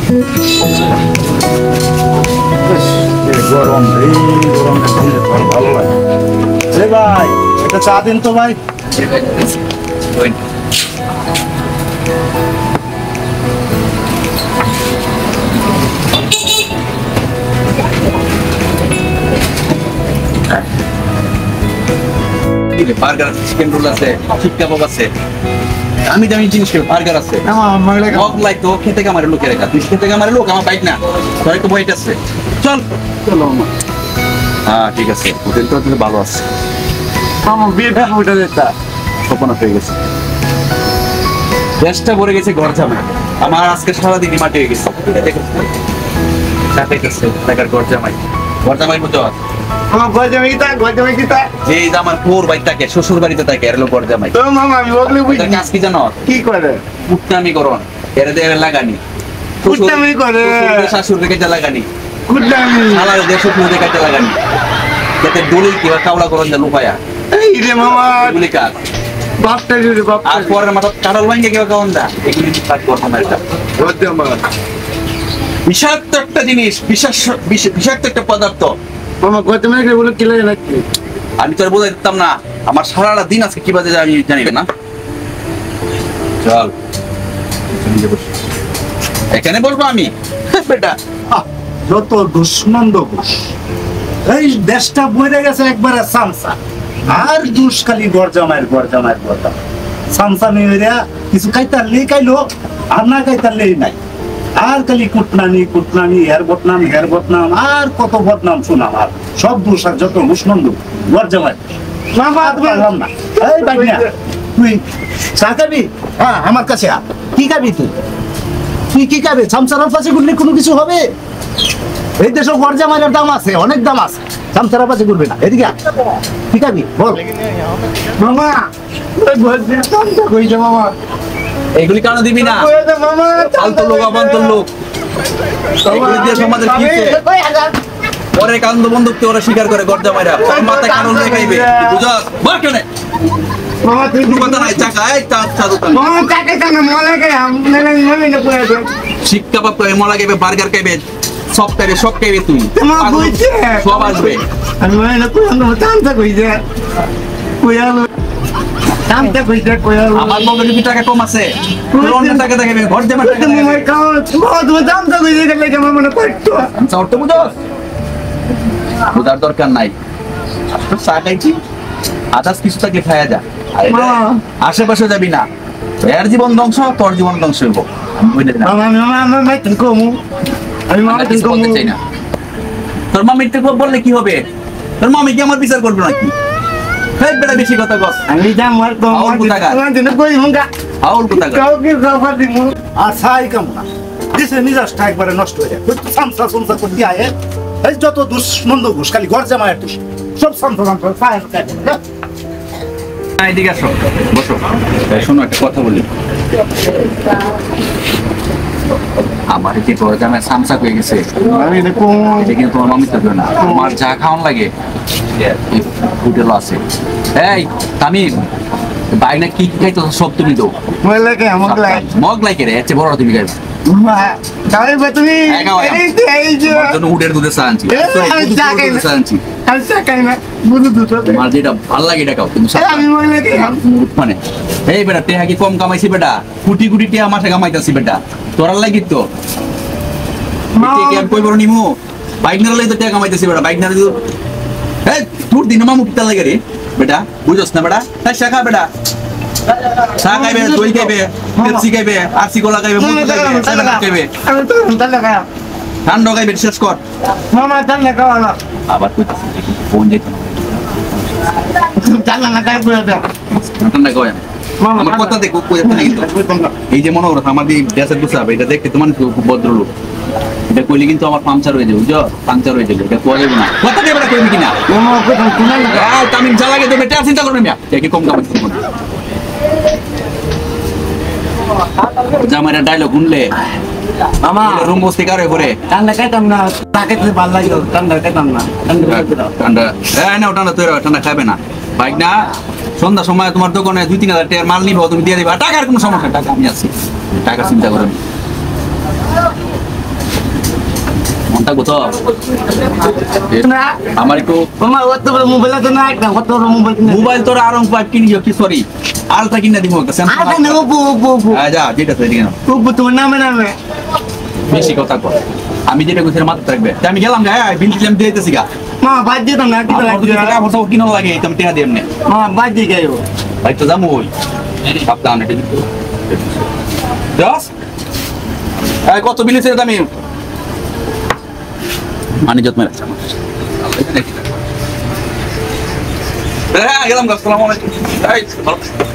গরম ভালো লাগে ভাই, একটা চা দিন তো ভাই। বার্গার আছে, চিকেন রোল আছে, চিক কাবাব আছে, আমি দামি জিনিস বার্গার আছে। মগলাই তো খেতে আমার লোকের একা, তুই খেতে আমার লোক, আমার বাইক না, তোর একটু বইট আছে। চল চলো। হ্যাঁ ঠিক আছে, হোটেল তো ভালো আছে। আমার বিয়েটা হোটেল একটা স্বপ্ন হয়ে গেছে, গ্যাসটা ভরে গেছে ঘর জামাই। আমার আজকে সারাদিন মাটি হয়ে গেছে। টাকার ঘর জামাই, ঘর জামাই বুঝো আমার ঘর জামাই কিতা যে আমার পোর বাড়ি থাকে, শ্বশুর বাড়িতে থাকে, এর লোক ঘর জামাই। তো মামা আমি বললে বুঝি কাজ কি জানো? কি করে? কুটনামি করন, এর দিয়ে লাগানি, কুটনামি করে শাশুড় রেখে লাগানি, কুটনামি শালার দিয়ে শ্বশুর রেখে লাগানি, যাতে দলিল কিবা কাওলা করন যা লুপায়া। এই রে মামা এগুলি কাজ বাপটা রে বাপ। আর পরের মাথা কাটাল ভাঙ্গে কিবা কাওন দা, এগুলি কাজ করতাম এটা। ঘর জামাই বিষাক্ত একটা জিনিস, বিষাক্ত একটা পদার্থ। মামা ঘর জামাই বলে কি লাগে নাকি? আমি তো আর বোঝাই দিতাম না, আমার সারাটা দিন আজকে কি বাজে যায় আমি জানি না। চল এখানে বলবো আমি বেটা, যত দুষ্মন্দ ঘুষ, এই দেশটা বইরে গেছে একবারে সামসা। আর দুষ খালি ঘর জামাইয়ের সামসা নেই হইরা কিছু খাইতারলেই খাইলো, আর না খাইতারলেই নাই। আর খালি কুটনানি হের বদনাম আর কত বদনাম শোনাম। আর সব দোষ আর যত দুষ্মন্দ ঘর জামাই। পারলাম না। এই বাগিনা, তুই চা খাবি? হ্যাঁ আমার কাছে আয়। কি খাবি তুই কি খাবি? সামসারার পাশে ঘুরলে কোনো কিছু হবে? এই দেশে ঘর জামাইয়ের দাম আছে, অনেক দাম আছে, সামসারার পাশে ঘুরবে না। এদিকে কি খাবি বল মামা। মামা এগুলি কেন দিবি না? ফালতু লোক, অবান্তর লোক, এগুলি দিয়ে সমাজের কি হচ্ছে? পরে কান্দ বন্দুক ওরা স্বীকার করে ঘর জামাইরা, মাথায় কারণ দেখাইবে, বুঝছ? বল কেন মামা তুই কথা নাই, চাকা এই চা দোকান মামা চাকে কানে মলে গে আমনে মনে করে দে। শিক কাবাব খাবে, মলা খাবে, বার্গার খাবে, সব খাবে তুই। মামা বুঝছে সব আসবে। আমি মনে কই আমরা টানতে কইছে কইয়ালো টানতে কইছে কইয়ালো। আমার মনে কি টাকা কম আছে? তোর অন্য টাকা দেখাবে, ঘর জামাই টাকা তুমি দেখাবে। কাও তুমি টানতে কইছে গেলে কেমন মনে করতো? চা উঠতে বুঝছ? বুঝার দরকার নাই, চা খাইছি, আদার্স কিছু থাকলে খায়া যা। আশেপাশে যাবি না, এর জীবন ধ্বংস, তোর জীবন ধ্বংস হইব। মামা তুমি কমু আমি মামা তুমি কমু বলতে চাই না। তোর মামির বললে কি হবে? তোর মামি কি আমার বিচার করবে নাকি? বেটা বেশি কথা কস। আমি যা মার তো আউল কোথাকার? আমার দিন কই মুঙ্গা আউল কোথাকার? কাউকে খাবার দিমু। আর সাই কাম না দিছে নিজস্ব একবারে নষ্ট হয়ে যায়। তুই সামসা করে দিয়া এই যত দুষ্মন্দ ঘুষ খালি ঘর জামাইয়ের দোষ, সব সামসা সাই খায়। এদিকে আসো, বসো। শোনো একটা কথা বলি, আমার যে ঘর জামাই সামসা হয়ে গেছে, আমি দেখো এটা কিন্তু তোমার মামি তো না, তোমার যা খাওয়ান লাগে হোটেল আছে। এই তামিম, বাইনা কি খাইতো সব তুমি দাও। বলে কে আমাকে লাগে মগ লাগে রে, এত বড় তুমি খাইবে। তাই তুমি এই যে উডের দুধে চা আনছি, আমি চা খাই না। চা আনছি। আমি চা খাই না, বুঝু দুটো তোমার যেটা ভালো লাগে এটা খাও, কিন্তু আমি বলে কে মানে এই বেটা টেহা কি কম কামাইছি বেটা, কোটি কোটি টেহা মাসে কামাইতাছি বেটা, তোরার লাগি তো কই বড় নিমু বাইক না লাগি তো টেহা কামাইতাছি বেটা, বাইক না এই তোর দিন মামু কিতা লাগে রে বেটা, বুঝছস না বেটা? তাই শাখা বেটা, চা খাইবে, দই খাইবে, পেপসি খাইবে, আরসি কোলা খাইবে, মুখ খাইবে, সালাদ খাইবে, আমি তো তাহলে খাই ঠান্ডা খাইবে, শেষ কর। মামা তাহলে খাওয়া আবার কইতাছি ফোন দিতে তাহলে না তাই করে দাও ঠান্ডা খাওয়া আমার কথা দেখো কই যাচ্ছে না কিন্তু এই যে মনে করো আমার এই দেশের গুছাবে এটা দেখতে তোমার খুব ভদ্রলোক, এটা কইলে কিন্তু আমার পাংচার হয়ে যাবে, বুঝছো? পাংচার হয়ে যাবে, এটা কোয়া যাবে না। কথা দিয়ে বেটা কইবি কিনা? মামা কত কোনাল আমি যা লাগে দেবে, এটা চিন্তা করবেন না, একে কম কামাইছি জামাইরা ডায়লগ শুনলে মামা রুম বসতে কারে করে ঠান্ডা খাইতাম না, তাকে ভালো লাগে ঠান্ডা খাইতাম না। ঠান্ডা না ঠান্ডা তৈরি ঠান্ডা খাবে না বাইক না। সন্ধ্যা সময় তোমার দোকানে 2-3 হাজার টাকার মাল নিবো, তুমি দিয়ে দিবা, টাকার কোনো সমস্যা, টাকা আমি আছি, টাকার চিন্তা করেন। থাকবো তো না আমার একটু মামা কত বড় মোবাইল আছে না একটা কত বড় মোবাইল কিনে মোবাইল তোর আর 5 কিনি কি সরি আলটা কিনে দিব একটা স্যামসাং আরে না ওপো ওপো ওপো হ্যাঁ যা যেটা তুই কিনা ওপো তোমার নামে নামে বেশি কথা কর আমি যেটা কইছি মাথা থাকবে তা আমি গেলাম গা বিল দিলাম দিয়ে দিতেছি গা মামা বাদ দিয়ে দাও না কি লাগবে আমার তো কিনো লাগে তুমি টিয়া দিই এমনি মামা বাদ দিয়ে গাইও ভাই তো যাবো ওই সাবধান এটা দশ কত বিল ছিল দামি মানে যত মেরে হ্যাঁ গেলাম গা আসসালামু আলাইকুম